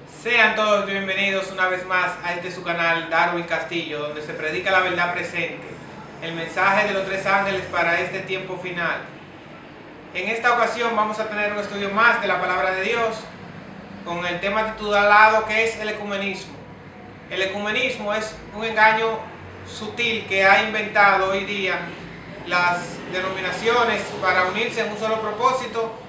Sean todos bienvenidos una vez más a este su canal Darwin Castillo, donde se predica la verdad presente, el mensaje de los tres ángeles para este tiempo final. En esta ocasión vamos a tener un estudio más de la palabra de Dios con el tema titulado que es el ecumenismo. El ecumenismo es un engaño sutil que ha inventado hoy día las denominaciones para unirse en un solo propósito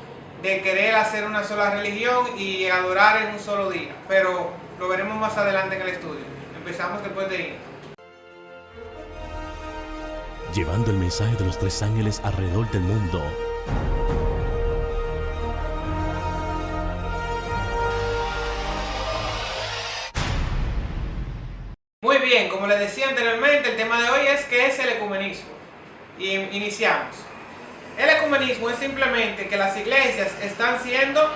de querer hacer una sola religión y adorar en un solo día, pero lo veremos más adelante en el estudio. Empezamos después de ir. Llevando el mensaje de los tres ángeles alrededor del mundo. Muy bien, como les decía anteriormente, el tema de hoy es ¿qué es el ecumenismo? Y iniciamos. El ecumenismo es simplemente que las iglesias están siendo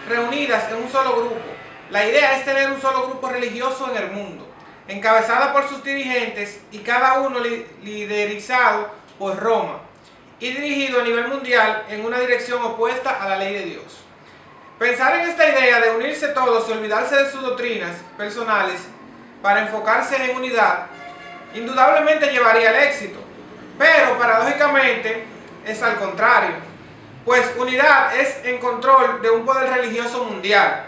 reunidas en un solo grupo. La idea es tener un solo grupo religioso en el mundo, encabezada por sus dirigentes y cada uno liderizado por Roma y dirigido a nivel mundial en una dirección opuesta a la ley de Dios. Pensar en esta idea de unirse todos y olvidarse de sus doctrinas personales para enfocarse en unidad, indudablemente llevaría al éxito, pero paradójicamente es al contrario, pues unidad es en control de un poder religioso mundial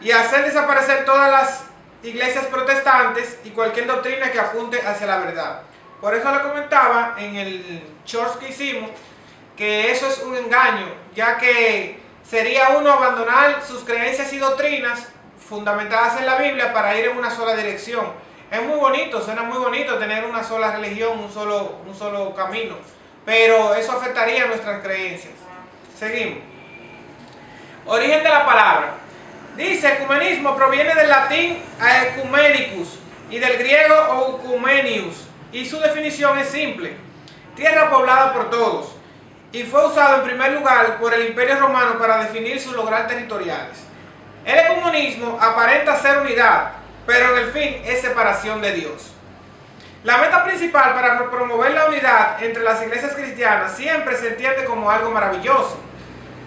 y hacer desaparecer todas las iglesias protestantes y cualquier doctrina que apunte hacia la verdad. Por eso le comentaba en el short que hicimos que eso es un engaño, ya que sería uno abandonar sus creencias y doctrinas fundamentadas en la Biblia para ir en una sola dirección. Es muy bonito, suena muy bonito tener una sola religión, un solo camino, pero eso afectaría nuestras creencias. Seguimos. Origen de la palabra. Dice, ecumenismo proviene del latín ecumenicus y del griego oecumenius, y su definición es simple: tierra poblada por todos, y fue usado en primer lugar por el Imperio Romano para definir sus logros territoriales. El ecumenismo aparenta ser unidad, pero en el fin es separación de Dios. La meta principal para promover la unidad entre las iglesias cristianas siempre se entiende como algo maravilloso,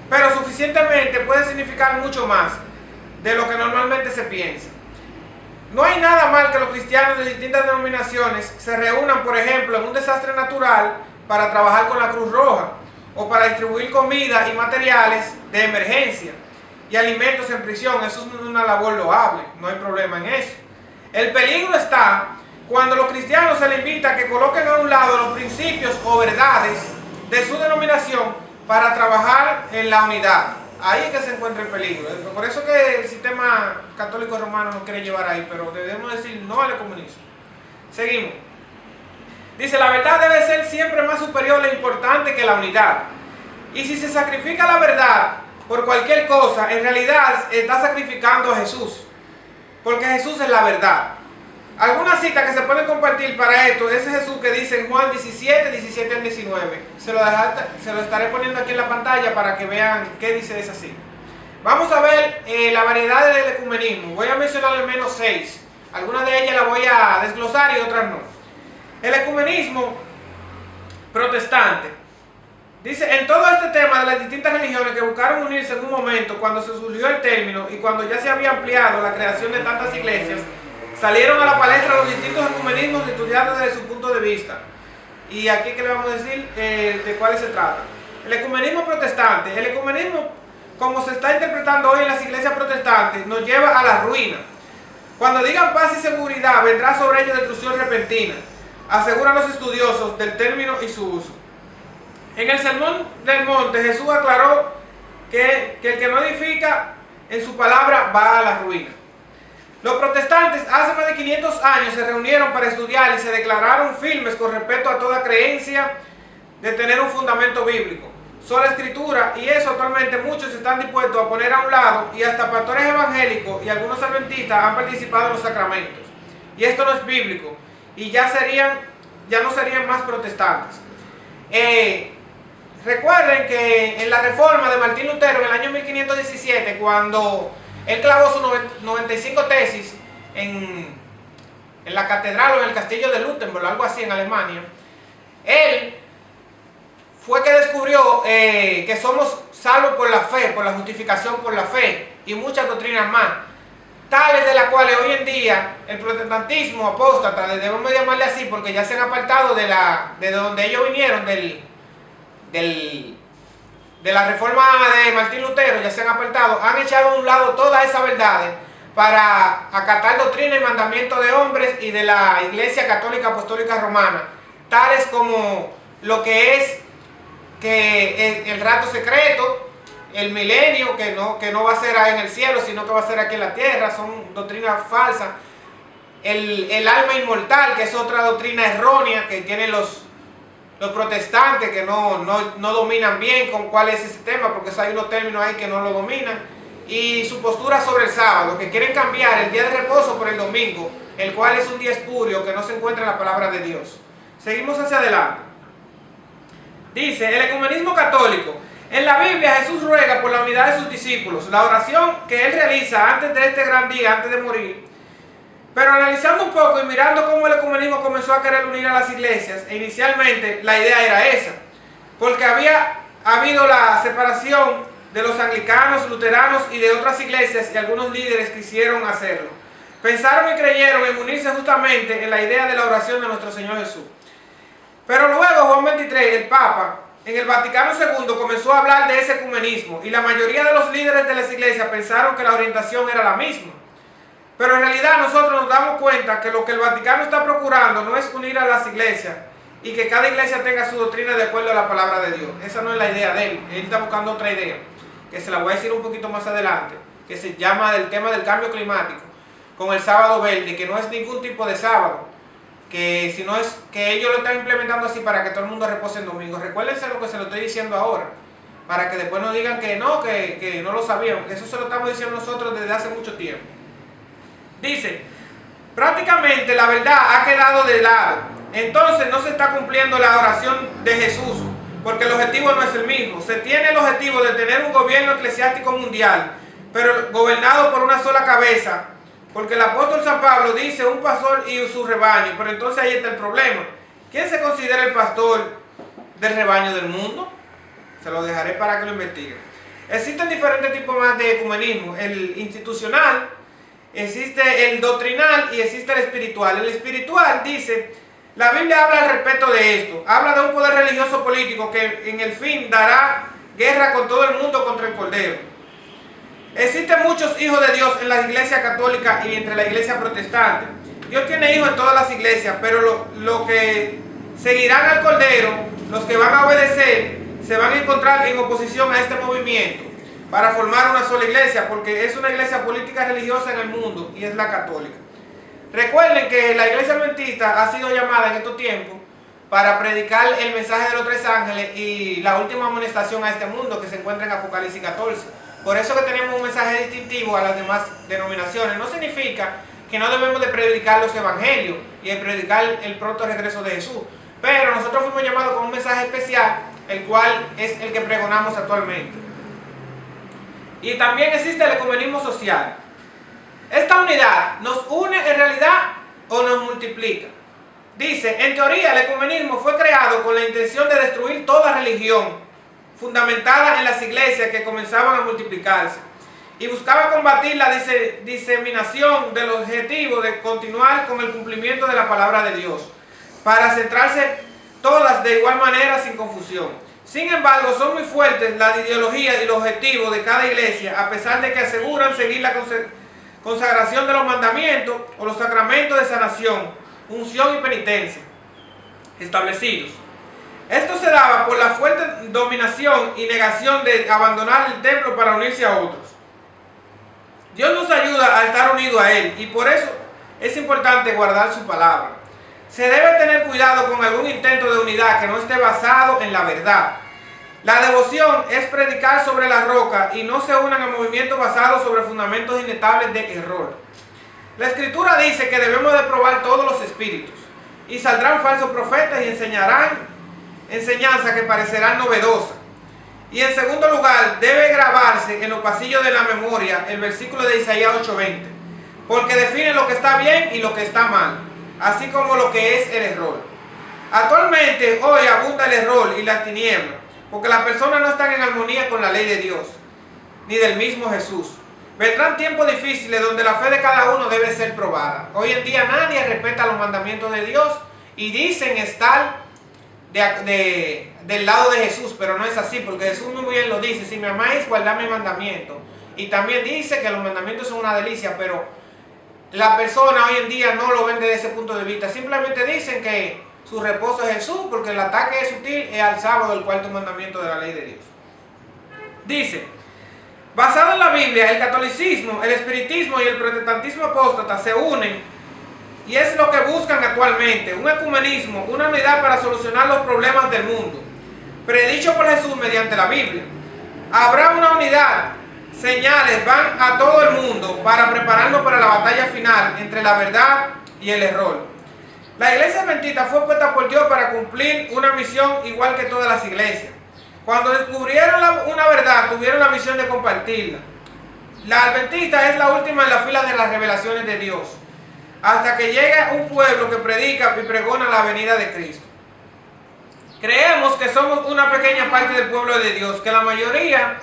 pero suficientemente puede significar mucho más de lo que normalmente se piensa. No hay nada mal que los cristianos de distintas denominaciones se reúnan, por ejemplo, en un desastre natural para trabajar con la Cruz Roja o para distribuir comida y materiales de emergencia y alimentos en prisión. Eso es una labor loable, no hay problema en eso. El peligro está cuando a los cristianos se les invita a que coloquen a un lado los principios o verdades de su denominación para trabajar en la unidad. Ahí es que se encuentra el peligro. Por eso que el sistema católico romano nos quiere llevar ahí, pero debemos decir no al comunismo. Seguimos. Dice, la verdad debe ser siempre más superior e importante que la unidad. Y si se sacrifica la verdad por cualquier cosa, en realidad está sacrificando a Jesús, porque Jesús es la verdad. Algunas citas que se pueden compartir para esto es Jesús que dice en Juan 17, 17 al 19. Se lo estaré poniendo aquí en la pantalla para que vean qué dice esa cita. Vamos a ver la variedad del ecumenismo. Voy a mencionar al menos 6. Algunas de ellas las voy a desglosar y otras no. El ecumenismo protestante. Dice, en todo este tema de las distintas religiones que buscaron unirse en un momento cuando se surgió el término y cuando ya se había ampliado la creación de tantas iglesias, salieron a la palestra los distintos ecumenismos estudiados desde su punto de vista. Y aquí que le vamos a decir de cuáles se trata. El ecumenismo protestante. El ecumenismo, como se está interpretando hoy en las iglesias protestantes, nos lleva a la ruina. Cuando digan paz y seguridad, vendrá sobre ellos destrucción repentina, aseguran los estudiosos del término y su uso. En el Sermón del Monte, Jesús aclaró que el que no edifica en su palabra va a la ruina. Los protestantes hace más de 500 años se reunieron para estudiar y se declararon firmes con respecto a toda creencia de tener un fundamento bíblico, sola escritura, y eso actualmente muchos están dispuestos a poner a un lado, y hasta pastores evangélicos y algunos adventistas han participado en los sacramentos. Y esto no es bíblico, y ya no serían más protestantes. Recuerden que en la reforma de Martín Lutero en el año 1517, cuando él clavó sus 95 tesis en la catedral o en el castillo de Lutemburgo, algo así en Alemania, él fue que descubrió que somos salvos por la fe, por la justificación por la fe y muchas doctrinas más. tales de las cuales hoy en día el protestantismo apóstata, debemos llamarle así porque ya se han apartado de donde ellos vinieron, de la reforma de Martín Lutero, ya se han apartado, han echado a un lado todas esas verdades para acatar doctrina y mandamientos de hombres y de la Iglesia Católica Apostólica Romana, tales como lo que es que el rato secreto, el milenio, que no va a ser en el cielo, sino que va a ser aquí en la tierra, son doctrinas falsas. El alma inmortal, que es otra doctrina errónea que tienen los protestantes, que no dominan bien con cuál es ese tema, porque hay unos términos ahí que no lo dominan. Y su postura sobre el sábado, que quieren cambiar el día de reposo por el domingo, el cual es un día espurio que no se encuentra en la palabra de Dios. Seguimos hacia adelante. Dice, el ecumenismo católico. En la Biblia Jesús ruega por la unidad de sus discípulos, la oración que él realiza antes de este gran día, antes de morir. Pero analizando un poco y mirando cómo el ecumenismo comenzó a querer unir a las iglesias, e inicialmente la idea era esa, porque había habido la separación de los anglicanos, luteranos y de otras iglesias, y algunos líderes quisieron hacerlo. Pensaron y creyeron en unirse justamente en la idea de la oración de nuestro Señor Jesús. Pero luego Juan XXIII, el Papa, en el Vaticano II comenzó a hablar de ese ecumenismo, y la mayoría de los líderes de las iglesias pensaron que la orientación era la misma. Pero en realidad nosotros nos damos cuenta que lo que el Vaticano está procurando no es unir a las iglesias y que cada iglesia tenga su doctrina de acuerdo a la palabra de Dios. Esa no es la idea de él. Él está buscando otra idea, que se la voy a decir un poquito más adelante, que se llama del tema del cambio climático, con el sábado verde, que no es ningún tipo de sábado, que sino es que ellos lo están implementando así para que todo el mundo repose el domingo. Recuérdense lo que se lo estoy diciendo ahora, para que después no digan que no lo sabíamos, que eso se lo estamos diciendo nosotros desde hace mucho tiempo. Dice, prácticamente la verdad ha quedado de lado, entonces no se está cumpliendo la oración de Jesús, porque el objetivo no es el mismo. Se tiene el objetivo de tener un gobierno eclesiástico mundial, pero gobernado por una sola cabeza, porque el apóstol San Pablo dice un pastor y su rebaño, pero entonces ahí está el problema. ¿Quién se considera el pastor del rebaño del mundo? Se lo dejaré para que lo investiguen. Existen diferentes tipos más de ecumenismo, el institucional, existe el doctrinal y existe el espiritual. El espiritual dice, la Biblia habla al respecto de esto, habla de un poder religioso político que en el fin dará guerra con todo el mundo contra el Cordero. Existen muchos hijos de Dios en la iglesia católica y entre la iglesia protestante. Dios tiene hijos en todas las iglesias, pero lo que seguirán al Cordero, los que van a obedecer, se van a encontrar en oposición a este movimiento para formar una sola iglesia, porque es una iglesia política religiosa en el mundo y es la católica. Recuerden que la iglesia adventista ha sido llamada en estos tiempos para predicar el mensaje de los tres ángeles y la última amonestación a este mundo que se encuentra en Apocalipsis 14. Por eso que tenemos un mensaje distintivo a las demás denominaciones. No significa que no debemos de predicar los evangelios y de predicar el pronto regreso de Jesús, pero nosotros fuimos llamados con un mensaje especial, el cual es el que pregonamos actualmente. Y también existe el ecumenismo social. Esta unidad nos une en realidad o nos multiplica. Dice, en teoría el ecumenismo fue creado con la intención de destruir toda religión fundamentada en las iglesias que comenzaban a multiplicarse y buscaba combatir la diseminación del objetivo de continuar con el cumplimiento de la palabra de Dios, para centrarse todas de igual manera sin confusión. Sin embargo, son muy fuertes las ideologías y los objetivos de cada iglesia, a pesar de que aseguran seguir la consagración de los mandamientos o los sacramentos de sanación, unción y penitencia establecidos. Esto se daba por la fuerte dominación y negación de abandonar el templo para unirse a otros. Dios nos ayuda a estar unidos a Él y por eso es importante guardar su palabra. Se debe tener cuidado con algún intento de unidad que no esté basado en la verdad. La devoción es predicar sobre la roca y no se unan a movimientos basados sobre fundamentos inestables de error. La Escritura dice que debemos de probar todos los espíritus y saldrán falsos profetas y enseñarán enseñanzas que parecerán novedosas. Y en segundo lugar, debe grabarse en los pasillos de la memoria el versículo de Isaías 8:20, porque define lo que está bien y lo que está mal, así como lo que es el error. Actualmente, hoy abunda el error y las tinieblas, porque las personas no están en armonía con la ley de Dios, ni del mismo Jesús. Vendrán tiempos difíciles donde la fe de cada uno debe ser probada. Hoy en día nadie respeta los mandamientos de Dios y dicen estar del lado de Jesús, pero no es así, porque Jesús muy bien lo dice: si me amáis, guardad mis mandamientos. Y también dice que los mandamientos son una delicia, pero la persona hoy en día no lo ven desde ese punto de vista. Simplemente dicen que su reposo es Jesús, porque el ataque es sutil, es al sábado, el cuarto mandamiento de la ley de Dios. Dice: basado en la Biblia, el catolicismo, el espiritismo y el protestantismo apóstata se unen, y es lo que buscan actualmente: un ecumenismo, una unidad para solucionar los problemas del mundo, predicho por Jesús mediante la Biblia. Habrá una unidad, señales van a todo el mundo para prepararnos para la batalla final entre la verdad y el error. La iglesia adventista fue puesta por Dios para cumplir una misión igual que todas las iglesias. Cuando descubrieron una verdad, tuvieron la misión de compartirla. La adventista es la última en la fila de las revelaciones de Dios, hasta que llegue un pueblo que predica y pregona la venida de Cristo. Creemos que somos una pequeña parte del pueblo de Dios, que la mayoría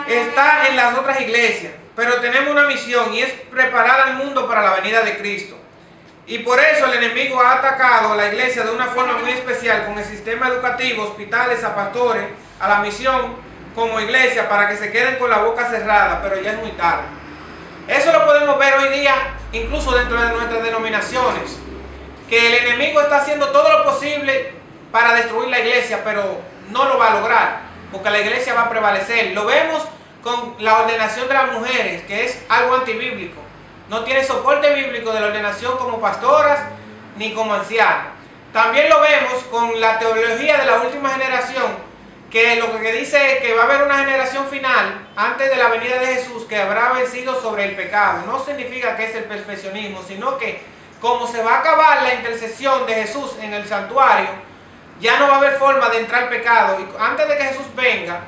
está en las otras iglesias, pero tenemos una misión, y es preparar al mundo para la venida de Cristo. Y por eso el enemigo ha atacado a la iglesia de una forma muy especial, con el sistema educativo, hospitales, a pastores, a la misión como iglesia, para que se queden con la boca cerrada, pero ya es muy tarde. Eso lo podemos ver hoy día incluso dentro de nuestras denominaciones, que el enemigo está haciendo todo lo posible para destruir la iglesia, pero no lo va a lograr, porque la iglesia va a prevalecer. Lo vemos con la ordenación de las mujeres, que es algo antibíblico. No tiene soporte bíblico de la ordenación como pastoras ni como ancianas. También lo vemos con la teología de la última generación, que lo que dice es que va a haber una generación final antes de la venida de Jesús que habrá vencido sobre el pecado. No significa que es el perfeccionismo, sino que como se va a acabar la intercesión de Jesús en el santuario, ya no va a haber forma de entrar pecado. Y antes de que Jesús venga,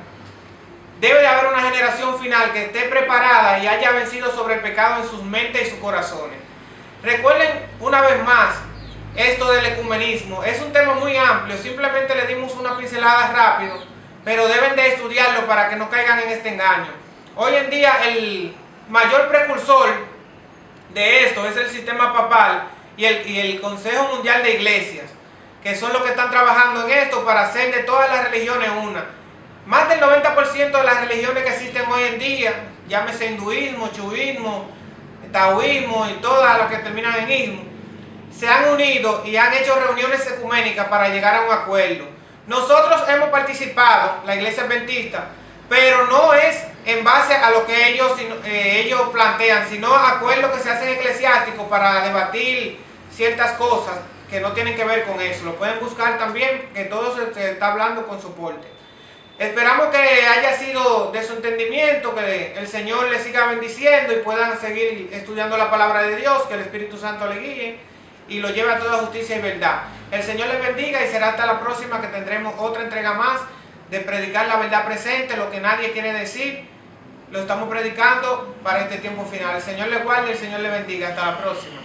debe de haber una generación final que esté preparada y haya vencido sobre el pecado en sus mentes y sus corazones. Recuerden una vez más esto del ecumenismo. Es un tema muy amplio, simplemente le dimos una pincelada rápido, pero deben de estudiarlo para que no caigan en este engaño. Hoy en día el mayor precursor de esto es el sistema papal y el Consejo Mundial de Iglesias, que son los que están trabajando en esto para hacer de todas las religiones una. Más del 90% de las religiones que existen hoy en día, llámese hinduismo, chuismo, taoísmo y todas las que terminan en ismo, se han unido y han hecho reuniones ecuménicas para llegar a un acuerdo. Nosotros hemos participado, la iglesia adventista, pero no es en base a lo que ellos plantean, sino a acuerdos que se hacen eclesiásticos para debatir ciertas cosas que no tienen que ver con eso. Lo pueden buscar también, que todo se está hablando con soporte. Esperamos que haya sido de su entendimiento, que el Señor les siga bendiciendo y puedan seguir estudiando la palabra de Dios, que el Espíritu Santo le guíe y lo lleve a toda justicia y verdad. El Señor les bendiga y será hasta la próxima, que tendremos otra entrega más de predicar la verdad presente, lo que nadie quiere decir. Lo estamos predicando para este tiempo final. El Señor les guarde y el Señor les bendiga. Hasta la próxima.